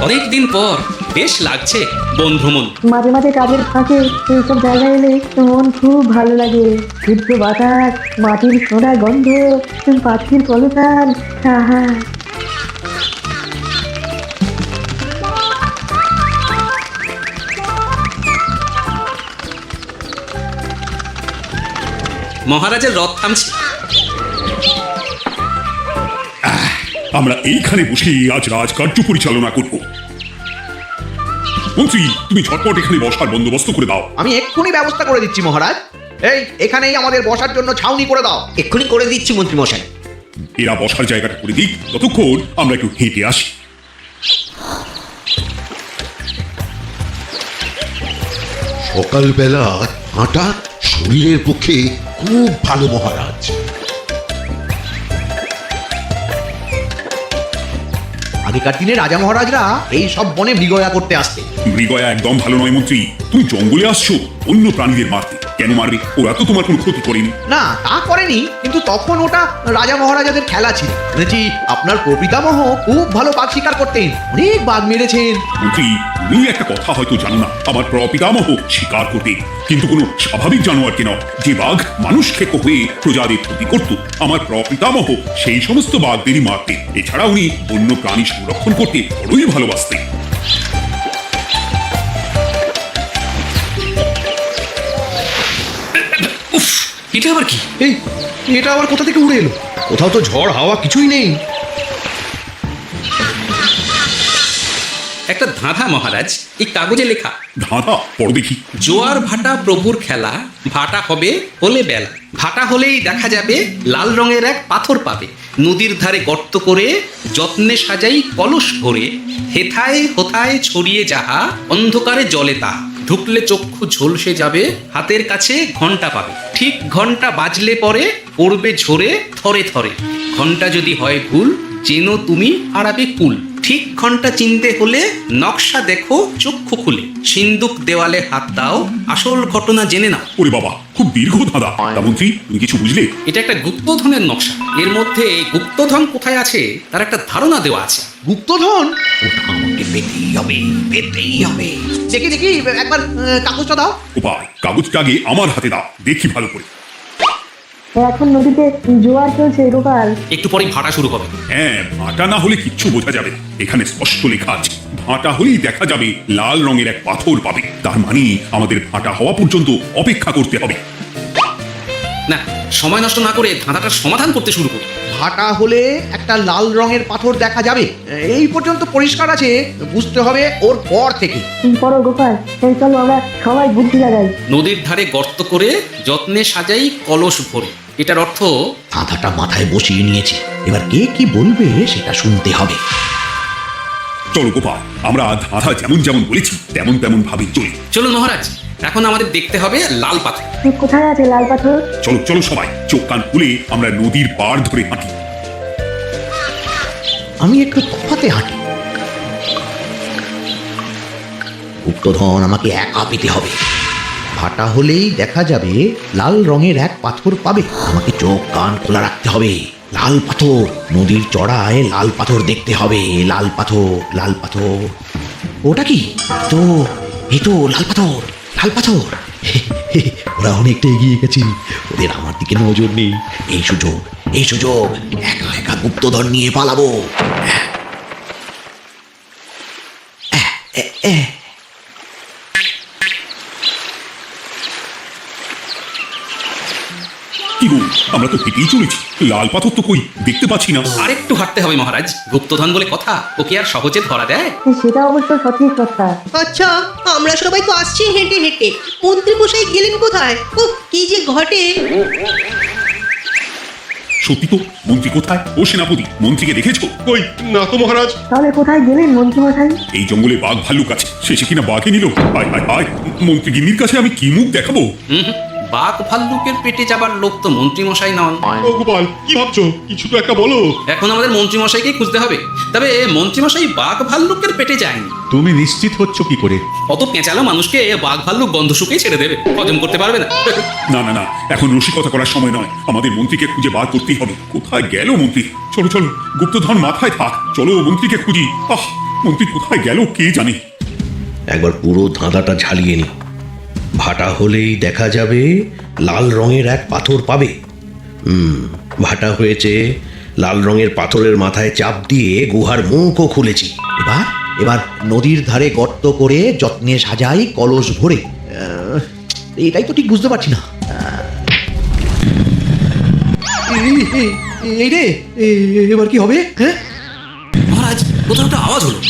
অনেকদিন পর বেশ লাগছে বন ভ্রমণ। মাঝে মাঝে কাজের ফাঁকে এইসব জায়গায় এলে মন খুব ভালো লাগে। শুদ্ধ বাতাস, মাটির সোনা গন্ধ, পাখির কলতান, আহা। মহারাজের রথ থামছে। আমরা এইখানে বসে আজ রাজকার্য পরিচালনা করব। মন্ত্রী, তুমি ঝটপট এখানে বসার বন্দোবস্ত করে দাও। আমি এক্ষুনি ব্যবস্থা করে দিচ্ছি মহারাজ। এই এখানেই আমাদের বসার জন্য ছাউনি করে দাও। এক্ষুনি করে দিচ্ছি মন্ত্রী মশাই। এরা বসার জায়গাটা করে দিক, ততক্ষণ আমরা একটু হেঁটে আসি। সকালবেলা হাঁটা শরীরের পক্ষে খুব ভালো মহারাজ। আগেকার দিনে রাজা মহারাজরা এই সব বনে মৃগয়া করতে আসতে। মৃগয়া একদম ভালো নয় মন্ত্রী। তুমি জঙ্গলে আসছো অন্য প্রাণীদের মারতে। কেন মারবে? ওরা তো তোমার কোনো ক্ষতি করেনি। না, তা করেনি, কিন্তু তখন ওটা রাজা মহারাজাদের খেলা ছিল। শুনেছি আপনার প্রপিতামহ খুব ভালো বাঘ শিকার করতেন, অনেক বাঘ মেরেছেন। মন্ত্রী, তুমি একটা কথা হয়তো জানো না। আমার প্রপিতামহ শিকার করতে, কিন্তু কোনো স্বাভাবিক জানোয়ারকে নয়। যে বাঘ মানুষ খেকো হয়ে প্রজাদের ক্ষতি করত, আমার প্রপিতামহ সেই সমস্ত বাঘদেরই মারতেন। এছাড়া উনি বন্য প্রাণী সংরক্ষণ করতে বড়ই ভালোবাসতেন। উফ, এটা আবার কি? এই এটা আবার কোথা থেকে উড়ে এলো? কোথাও তো ঝড় হাওয়া কিছুই নেই। একটা ধাঁধা মহারাজ, এই কাগজে লেখা। ধাঁধা পড়ো দেখি। জোয়ার ভাটা প্রভুর খেলা, ভাটা হবে হলে বেলা। ভাটা হলেই দেখা যাবে লাল রঙের এক পাথর পাবে। নদীর ধারে গর্ত করে যত্নে সাজাই কলস ভরে। হেথায় হোথায় ছড়িয়ে যাহা, অন্ধকারে জলে তা। ঢুকলে চক্ষু ঝলসে যাবে, হাতের কাছে ঘন্টা পাবে। ঠিক ঘন্টা বাজলে পরে পড়বে ঝরে থরে থরে। ঘন্টা যদি হয় ভুল, যেন তুমি হারাবে কুল। ঠিক ঘন্টা চিনতে হলে নকশা দেখো চক্ষু খুলে। সিন্দুক দেওয়ালে হাত দাও, আসল ঘটনা জেনে নাও। ওরে বাবা, খুব দীর্ঘ ধাঁধা। তা মন্ত্রী, তুমি কিছু বুঝলে? এটা একটা গুপ্তধনের নকশা। এর মধ্যে গুপ্তধন কোথায় আছে তার একটা ধারণা দেওয়া আছে। গুপ্তধন? ওটা আমাকে পেতেই হবে, পেতেই হবে। দেখি দেখি একবার কাগজটা দাও। উপায়, কাগজটা আগে আমার হাতে দাও, দেখি ভালো করে। এখন নদীতে জোয়ার চলছে গোপাল। একটু পরেই ভাটা শুরু হবে। হ্যাঁ, ভাটা না হলে কিচ্ছু বোঝা যাবে। এখানে স্পষ্ট লেখা আছে, ভাটা হলেই দেখা যাবে লাল রঙের এক পাথর পাবে। তার মানে আমাদের ভাটা হওয়া পর্যন্ত অপেক্ষা করতে হবে। না, সময় নষ্ট না করে ধাঁধাটার সমাধান করতে শুরু করি। ভাটা হলে একটা লাল রঙের পাথর দেখা যাবে, এই পর্যন্ত পরিষ্কার আছে। বুঝতে হবে ওর পর থেকে। পড়ো গোপাল, এই চলো আমরা সবাই বুদ্ধি লাগাই। নদীর ধারে গর্ত করে যত্নে সাজাই কলস ভরে। এটার অর্থ, ধাঁধাটা মাথায় বসিয়ে নিয়েছি, এবার কে কি বলবে সেটা শুনতে হবে। চলো গোপাল, আমরা ধাঁধা যেমন যেমন বলেছি তেমন তেমন ভাবে চলি। চলুন মহারাজ, এখন আমাদের দেখতে হবে লাল পাথর। কোথায় আছে লাল পাথর? চলো চলো সবাই, চোখ কান খুলে আমরা নদীর পাড় ধরে হাঁটি। আমি একটু তফাতে হাঁটি। গুপ্তধন আমাকে একা পেতে হবে। ভাটা হলেই দেখা যাবে লাল রঙের এক পাথর পাবে। আমাকে চোখ কান খোলা রাখতে হবে। লাল পাথর, নদীর চড়ায় লাল পাথর দেখতে হবে। লাল পাথর, লাল পাথর। ওটা কি? তো এই তো লাল পাথর, লাল পাথর। ওরা অনেকটা এগিয়ে গেছে, ওদের আমার দিকে নজর নেই। এই সুযোগ, এই সুযোগ, একা একা গুপ্তধন নিয়ে পালাবো। কি গো, আমরা তো হেঁটেই চলেছি, লাল পাথর তো কই দেখতে পাচ্ছি না। আরেকটু হাঁটতে হবে মহারাজ। গুপ্তধন বলে কথা, ওকে আর সহজে ধরা দেয়? সেটা অবশ্য সঠিক কথা। আচ্ছা, আমরা সবাই তো আসছি হেঁটে হেঁটে, মন্ত্রী মশাই গেলেন কোথায়? ও কি যে ঘটে! সত্যি তো, মন্ত্রী কোথায়? ও সেনাপতি, মন্ত্রীকে দেখেছো? কই না তো মহারাজ। তাহলে কোথায় গেলেন মন্ত্রীমশাই? এই জঙ্গলে বাঘ ভাল্লুক আছে, শেষে কিনা বাঘে নিল। হায় হায় হায়, মন্ত্রী গিন্নির কাছে আমি কি মুখ দেখাবো? বাঘ ভাল্লুকের পেটে যাবার লোক তো মন্ত্রী মশাই নন। ও গোপাল, কি ভাবছো? কিছু তো একটা বলো। এখন আমাদের মন্ত্রী মশাইকেই খুঁজতে হবে। তবে মন্ত্রী মশাই বাঘ ভাল্লুকের পেটে যায়নি। তুমি নিশ্চিত হচ্ছ কি করে? অত পেঁচালো মানুষকে বাঘ ভাল্লুক গন্ধ শুকেই ছেড়ে দেবে, হজম করতে পারবে না। না না না, এখন রসিকতা করার সময় নয়। আমাদের মন্ত্রীকে খুঁজে বার করতেই হবে। কোথায় গেল মন্ত্রী? চলো চলো, গুপ্তধন মাথায় থাক, চলো মন্ত্রীকে খুঁজি। আহ, মন্ত্রী কোথায় গেল কে জানে। একবার পুরো ধাঁধাটা ঝালিয়ে নি। ভাটা হলেই দেখা যাবে লাল রঙের এক পাথর পাবে। ভাটা হয়েছে, লাল রঙের পাথরের মাথায় চাপ দিয়ে গুহার মুখও খুলেছি। এবার এবার নদীর ধারে গর্ত করে যত্নে সাজাই কলস ভরে। এটাই তো ঠিক বুঝতে পারছি না। এই রে, এবার কি হবে? হ্যাঁ, মহারাজ কোথাও একটা আওয়াজ হলো।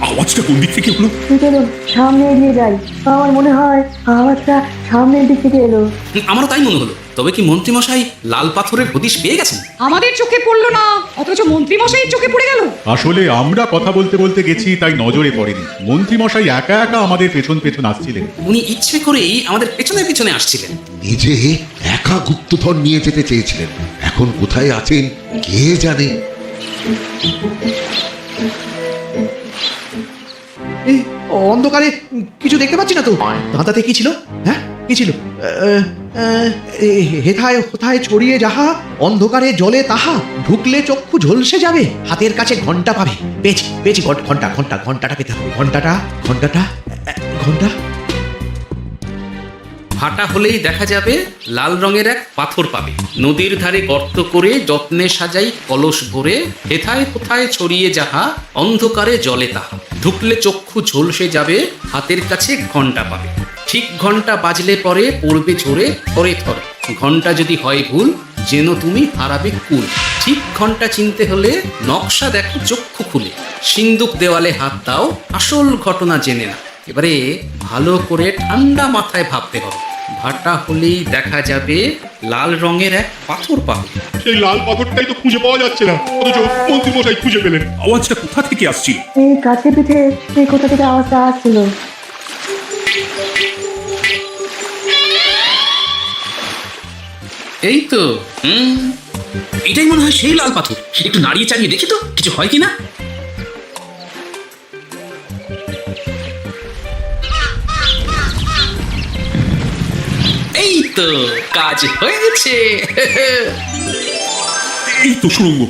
আওয়াজটা কোন দিক থেকে হলো? চলুন সামনে এগিয়ে যাই, আমার মনে হয় আওয়াজটা সামনের দিক থেকে এলো। আমারও তাই মনে হলো। তবে কি মন্ত্রীমশাই লাল পাথরের হদিশ পেয়ে গেছেন? আমাদের চোখে পড়লো না, অথচ মন্ত্রী মশাইয়ের চোখে পড়ে গেল। আসলে আমরা কথা বলতে বলতে গেছি, তাই নজরে পড়েনি। মন্ত্রী মশাই একা একা আমাদের পেছন পেছন আসছিলেন। উনি ইচ্ছে করেই আমাদের পেছনে পেছনে আসছিলেন। নিজে একা গুপ্তধন নিয়ে যেতে চেয়েছিলেন, এখন কোথায় আছেন কে জানে। এই অন্ধকারে কিছু দেখতে পাচ্ছি না তো। ধাঁধাতে কি ছিল? হ্যাঁ, কি ছিল? হেথায় হোথায় ছড়িয়ে যাহা, অন্ধকারে জলে তাহা, ঢুকলে চক্ষু ঝলসে যাবে, হাতের কাছে ঘন্টা পাবে। পেয়েছি পেয়েছি, ঘন্টা ঘন্টা ঘন্টাটা পেতে হবে। ঘন্টাটা ঘন্টাটা ঘন্টা। ভাটা হলেই দেখা যাবে লাল রঙের এক পাথর পাবে। নদীর ধারে গর্ত করে যত্নে সাজাই কলস ভরে, হেথায় কোথায় ছড়িয়ে যাহা, অন্ধকারে জলে তাহা, ঢুকলে চক্ষু ঝলসে যাবে, হাতের কাছে ঘন্টা পাবে। ঠিক ঘন্টা বাজলে পরে পড়বে ঝরে থরে থরে, ঘন্টা যদি হয় ভুল যেন তুমি হারাবে কুল। ঠিক ঘন্টা চিনতে হলে নকশা দেখো চক্ষু খুলে, সিন্দুক দেওয়ালে হাত দাও আসল ঘটনা জেনে না। এবারে ভালো করে ঠান্ডা মাথায় ভাবতে হবে। ভাটা হলেই দেখা যাবে লাল রঙের এক পাথর পাবে। সেই লাল পাথরটাই তো খুঁজে পাওয়া যাচ্ছে না, অথচ মন্ত্রী মশাই খুঁজে পেলেন। আওয়াজটা কোথা থেকে আসছে? এই কাছে পিঠে এই কোথা থেকে আওয়াজটা আসছিল। এই তো এটাই মনে হয় সেই লাল পাথর। একটু নাড়িয়ে চাড়িয়ে দেখি তো কিছু হয় কিনা। এই তো কাজ হয়েছে। এই তো সুড়ঙ্গ।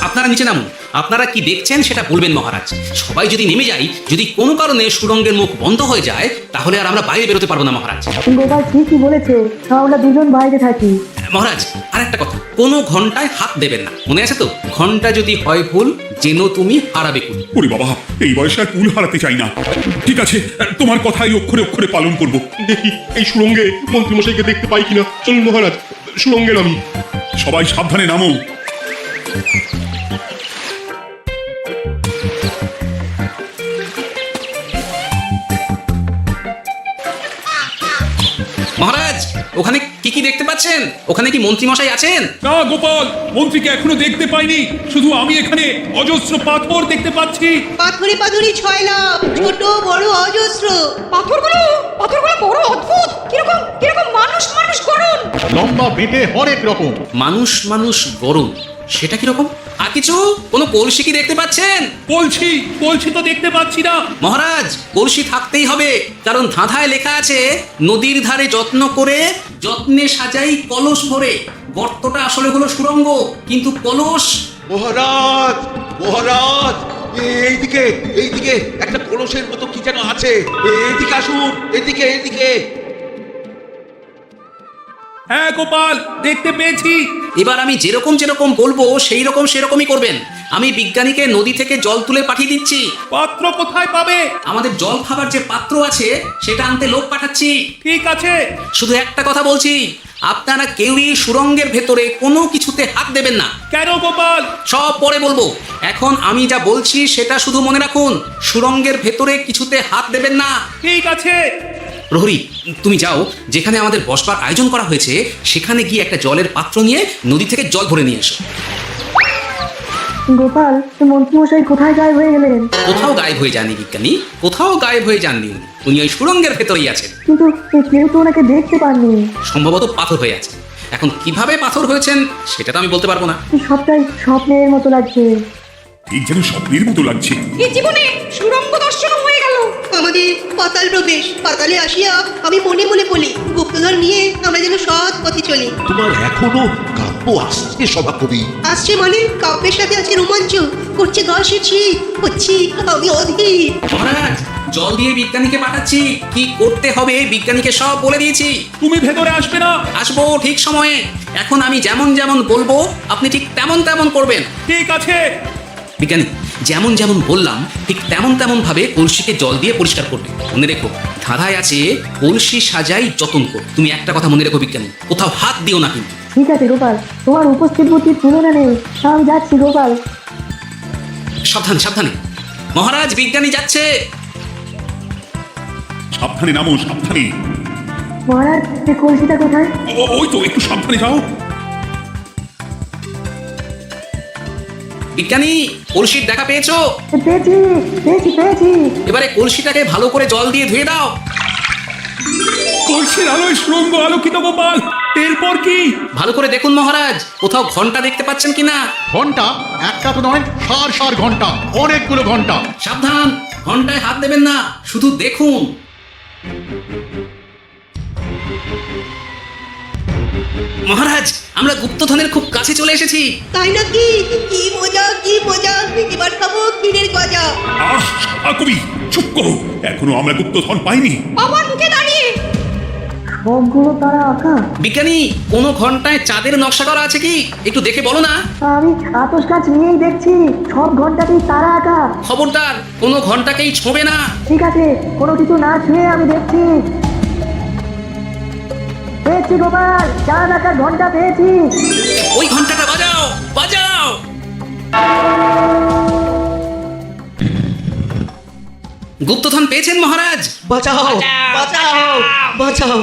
আপনারা নিচে নামুন। আপনারা কি দেখছেন সেটা বলবেন মহারাজ। সবাই যদি নেমে যাই, যদি কোনো কারণে সুড়ঙ্গের মুখ বন্ধ হয়ে যায়, তাহলে আর আমরা বাইরে বেরোতে পারবো না মহারাজ। গোপাল ঠিকই বলেছে, আমরা দুজন বাইরে থাকি। মহারাজ আর একটা কথা, কোনো ঘন্টায় হাত দেবেন না, মনে আছে তো? ঘন্টা যদি হয় ভুল যেন তুমি হারাবে কুল। ওরে বাবা, এই বয়সে আর কুল হারাতে চাই না। ঠিক আছে, তোমার কথাই অক্ষরে অক্ষরে পালন করব। দেখি এই সুড়ঙ্গে মন্ত্রী মশাইকে দেখতে পাই কিনা। চলুন মহারাজ, সুড়ঙ্গে নামি। সবাই সাবধানে নামো। মহারাজ ওখানে কি কি দেখতে পাচ্ছেন? ওখানে কি মন্ত্রী মশাই আছেন? না গোপাল, মন্ত্রীকে এখনো দেখতে পাইনি। শুধু আমি এখানে অজস্র পাথর দেখতে পাচ্ছি। পাথরে পাথরে ছয় লাভ, ছোট বড় অজস্র। পাথরগুলো বড় অদ্ভুত, কিরকম কিরকম মানুষ মানুষ গড়ন। লম্বা বেটে হরেক রকম। মানুষ মানুষ গরম, সেটা কিরকম? আর কিছু কোনো কলসি কি দেখতে পাচ্ছেন? বলছি তো দেখতে পাচ্ছি না। মহারাজ কলসি থাকতেই হবে, কারণ ধাঁধায় লেখা আছে নদীর ধারে যত্ন করে যত্নে সাজাই কলস ভরে। গর্তটা আসলে হলো সুড়ঙ্গ, কিন্তু কলস। মহারাজ মহারাজ, এইদিকে এইদিকে একটা কলসের মতো কি যেন আছে। এইদিকে আসুন, এদিকে এদিকে। হ্যাঁ গোপাল, দেখতে পেয়েছি। এবার আমি যেরকম যেরকম বলবো সেই রকম সেরকমই করবেন। আমি বিজ্ঞানীকে নদী থেকে জল তুলে পাঠিয়ে দিচ্ছি। পাত্র কোথায় পাবে? আমাদের জল খাবার যে পাত্র আছে সেটা আনতে লোক পাঠাচ্ছি। ঠিক আছে। শুধু একটা কথা বলছি, আপনারা কেউই সুড়ঙ্গের ভেতরে কোনো কিছুতে হাত দেবেন না। কেন গোপাল? সব পরে বলবো, এখন আমি যা বলছি সেটা শুধু মনে রাখুন। সুড়ঙ্গের ভেতরে কিছুতে হাত দেবেন না। ঠিক আছে। প্রহরী তুমি যাও, যেখানে আমাদের বসবার আয়োজন করা হয়েছে সেখানে গিয়ে একটা জলের পাত্র নিয়ে নদী থেকে জল ভরে নিয়ে এসো। গোপাল, মন্ত্রীমশাই কোথায় গায়েব হয়ে গেলেন? কোথাও গায়েব হয়ে যাননি বিজ্ঞানী, কোথাও গায়েব হয়ে যাননি উনি। উনি ওই সুড়ঙ্গের ভেতরেই আছেন। কিন্তু কেউ তো ওনাকে দেখতে পাননি। সম্ভবত পাথর হয়ে আছে। এখন কিভাবে পাথর হয়েছেন সেটা তো আমি বলতে পারবো না। সবটাই স্বপ্নের মতো লাগছে। ঠিক যেন স্বপ্নের মতো লাগছে। এই জীবনে সুড়ঙ্গ দর্শন হয়ে গেল। আমাদের পাতাল প্রবেশ। পাতালে আসিয়া আমি মনে মনে বলি, গুপ্তধন নিয়ে আমরা যেন সৎ পথে চলি। তোমার এখনো কাব্য আসছে সভাকবি। আসছে মানে কাব্যের সাথে আছে রোমাঞ্চ, করছে গা শিরছি, হচ্ছি আমি অধীর। মহারাজ জল দিয়ে বিজ্ঞানীকে পাঠাচ্ছি, কি করতে হবে বিজ্ঞানীকে সব বলে দিয়েছি। তুমি ভেতরে আসবে না? আসবো ঠিক সময়ে। এখন আমি যেমন যেমন বলবো আপনি ঠিক তেমন তেমন করবেন। ঠিক আছে। বিজ্ঞানী যেমন যেমন বললাম ঠিক তেমন তেমন ভাবে কলসিকে জল দিয়ে পরিষ্কার করবে। মনে রেখো ধাঁধায় আছে কলসি সাজাই যতন কর। তুমি একটা কথা মনে রেখো বিজ্ঞানী, কোথাও হাত দিও না কিন্তু। ঠিক আছে গোপাল, তোমার উপস্থিত বুদ্ধির তুলনা নেই। আমি যাচ্ছি গোপাল। সাবধান সাবধানে। মহারাজ বিজ্ঞানী যাচ্ছে। সাবধানে নামো, সাবধানে। মহারাজ এই কলসিটা কোথায়? ওই তো, একটু সাবধানে যাও। বিজ্ঞানী কলসির দেখা পেয়েছো? পেয়েছি পেয়েছি পেয়েছি। এবারে কলসিটাকে ভালো করে জল দিয়ে ধুয়ে দাও। কলসির আলোয় সুরঙ্গ আলোকিত গোপাল। এরপর কি? ভালো করে দেখুন মহারাজ, কোথাও ঘন্টা দেখতে পাচ্ছেন কিনা। ঘন্টা একটা তো নয়, সার সার ঘন্টা, অনেকগুলো ঘন্টা। সাবধান, ঘন্টায় হাত দেবেন না, শুধু দেখুন। মহারাজ আমরা গুপ্তধনের খুব কাছে চলে এসেছি। তাই নাকি? কি মজা কি মজা, এবার খাবো ক্ষীরের গজা। কবি চুপ করো, এখনো আমরা গুপ্তধন পাইনি। আমার মুখে দাঁড়িয়ে সবগুলো তারা আঁকা। বিজ্ঞানী কোনো ঘন্টায় চাঁদের নকশা করা আছে কি একটু দেখে বলো না। আমি আতস কাজ নিয়েই দেখছি, সব ঘন্টাতেই তারা আঁকা। খবরদার কোনো ঘন্টাকেই ছোঁবে না। ঠিক আছে, কোনো কিছু না ছুঁয়ে আমি দেখছি। পেয়েছি গোপাল, চাঁদ আঁকার ঘন্টা পেয়েছি। ওই ঘন্টাটা বাজাও বাজাও। গুপ্তধন পেয়েছেন মহারাজ? বাঁচাও বাঁচাও বাঁচাও।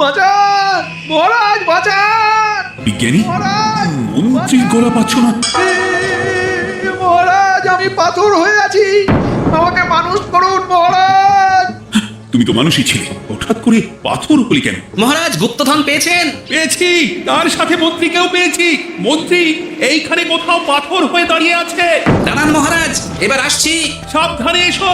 বাঁচান মহারাজ, বাঁচান বিজ্ঞানী মহারাজ। মন্ত্রীর গলা পাচ্ছ না? মহারাজ আমি পাথর হয়ে আছি, আমাকে মানুষ করুন মহারাজ। তুমি তো মানুষই ছিলে, হঠাৎ করে পাথর হলি কেন? মহারাজ গুপ্তধন পেয়েছেন? পেয়েছি, তার সাথে মন্ত্রীকেও পেয়েছি। মন্ত্রী এইখানে কোথাও পাথর হয়ে দাঁড়িয়ে আছে। দাঁড়ান মহারাজ, এবার আসছি। সাবধানে এসো।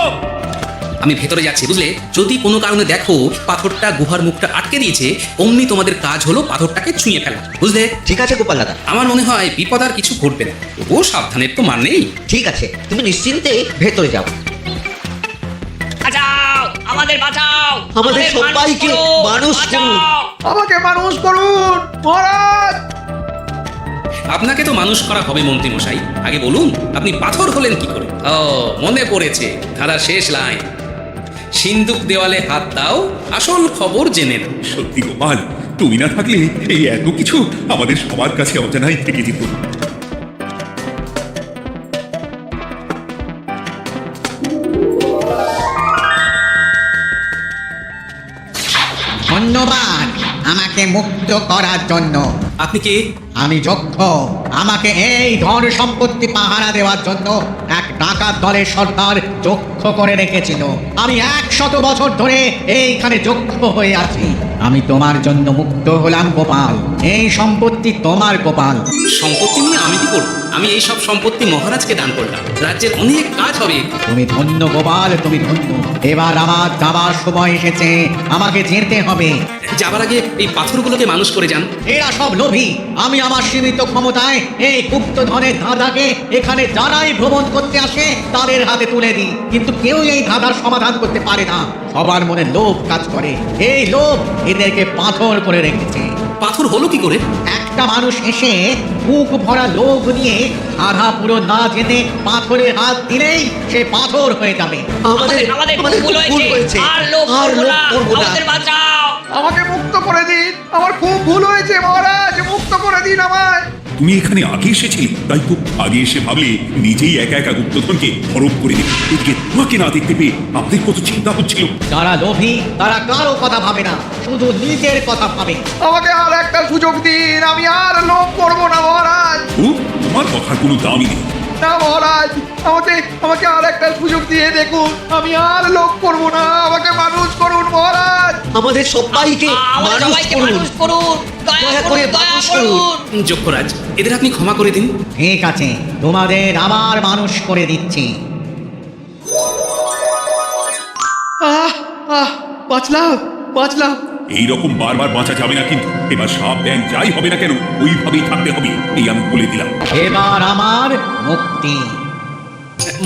আমি ভেতরে যাচ্ছি বুঝলে। যদি কোনো কারণে দেখো পাথরটা গুহার মুখটা আটকে দিয়েছে, অমনি তোমাদের কাজ হলো পাথরটাকে ছুঁয়ে ফেলা, বুঝলে? ঠিক আছে গোপাল দাদা, আমার মনে হয় বিপদ আর কিছু ঘটবে না। ও সাবধানের তো মান নেই। ঠিক আছে, তুমি নিশ্চিন্তে ভেতরে যাও। বাঁচাও, আমাদের বাঁচাও, আমাদের সবাইকে মানুষ করুন। আমাকে মানুষ করুন মহারাজ। আপনাকে তো মানুষ করা হবে মন্ত্রী মশাই। আগে বলুন আপনি পাথর হলেন কি করে? ও মনে পড়েছে, ধারার শেষ লাইন, সিন্দুক দেওয়ালে হাত দাও, আসল খবর জেনে নাও। সত্যি গোপাল, তুমি না থাকলে এই এত কিছু আমাদের সবার কাছে অজানাই থেকে যেত। ধন্যবাদ আমাকে মুক্ত করার জন্য। আপনি কে? আমি যক্ষ। আমাকে এই ধন সম্পত্তি পাহারা দেওয়ার জন্য এক ডাকাত দলের সর্দার যক্ষ করে রেখেছিল। আমি 100 বছর ধরে এইখানে যক্ষ হয়ে আছি। আমি তোমার জন্য মুক্ত হলাম গোপাল। এই সম্পত্তি তোমার গোপাল। সম্পত্তি নিয়ে আমি কি করব? আমি এই সব সম্পত্তি মহারাজকে দান করলাম, রাজ্যের অনেক কাজ হবে। তুমি ধন্য গোপাল, তুমি ধন্য। এবার আমার যাবার সময় এসেছে, আমাকে যেতে হবে। যাবার আগে এই পাথরগুলোকে মানুষ করে যান। এরা সব লোভী। আমি আমার সীমিত ক্ষমতায় এই গুপ্তধনের ধাঁধাকে এখানে যারাই ভ্রমণ করতে আসে তাদের হাতে তুলে দিই, কিন্তু কেউ এই ধাঁধার সমাধান করতে পারে না। সবার মনে লোভ কাজ করে, এই লোভ এদেরকে পাথর করে রেখেছে। পাথর হলো কি করে? একটা মানুষ এসে বুক ভরা লোভ নিয়ে ধাঁধা পুরো না জেনে পাথরের হাত দিলেই সে পাথর হয়ে যাবে। আমাদের আমাদের ভুল হয়েছে, আর লোভ করবো না, আমাদের বাঁচাও। আমাকে মুক্ত করে দিন, আমার খুব ভুল হয়েছে মহারাজ, মুক্ত করে দিন আমায়। তুমি এখানে আগে এসেছিলে, তাই তো আগে এসে ভাবলে নিজেই একা একা গুপ্তধনকে হরপ করে দেবে। এদিকে তোমাকে না দেখতে পেয়ে আমাদের কত চিন্তা হচ্ছিল। যারা লোভী তারা কারো কথা ভাবে না, শুধু নিজের কথা ভাবে। আমাকে আর একটা সুযোগ দিন, আমি আর লোভ করবো না মহারাজ। ও, তোমার কথার কোনো দামই নেই। না মহারাজ, আমাকে আর একটা সুযোগ দিয়ে দেখুন, আমি আর লোভ করবো না, আমাকে মানুষ করুন মহারাজ। আমাদের সবাইকে আমাদের মানুষ সবাইকে করুন, মানুষ করুন, দয়া করে মানুষ করুন। যক্ষরাজ এদের আপনি ক্ষমা করে দিন। ঠিক আছে, তোমাদের আবার মানুষ করে দিচ্ছি। আহ আহ বাঁচলাম বাঁচলাম, এই রকম বারবার বাঁচা যাবে না, কিন্তু এবার সাপ ব্যাং যাই হবে না কেন ওইভাবেই থাকতে হবে, এই আমি বলে দিলাম। এবার আমার মুক্তি।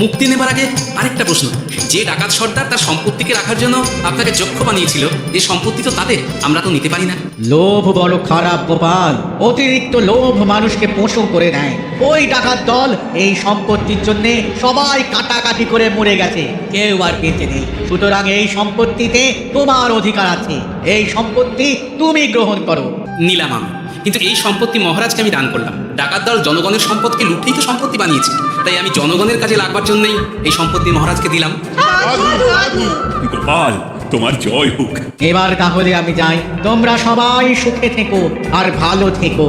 মুক্তি নেবার আগে আরেকটা প্রশ্ন, যে ডাকাত সর্দার তার সম্পত্তিকে রাখার জন্য আপনাকে যক্ষ বানিয়েছিল, যে সম্পত্তি তো তাদের, আমরা তো নিতে পারি না। লোভ বড় খারাপ গোপাল, অতিরিক্ত লোভ মানুষকে পশু করে দেয়। ওই ডাকাত দল এই সম্পত্তির জন্য সবাই কাটাকাটি করে মরে গেছে, কেউ আর বেঁচে নেই। সুতরাং এই সম্পত্তিতে তোমার অধিকার আছে, এই সম্পত্তি তুমি গ্রহণ করো। নিলাম আমি, কিন্তু এই সম্পত্তি মহারাজকে আমি দান করলাম। ডাকাত দল জনগণের সম্পদকে লুটেই তো সম্পত্তি বানিয়েছে, তাই আমি জনগণের কাজে লাগবার জন্যই এই সম্পত্তি মহারাজকে দিলাম। গোপাল, তোমার জয় হোক। এবার তাহলে আমি যাই, তোমরা সবাই সুখে থেকো আর ভালো থেকো।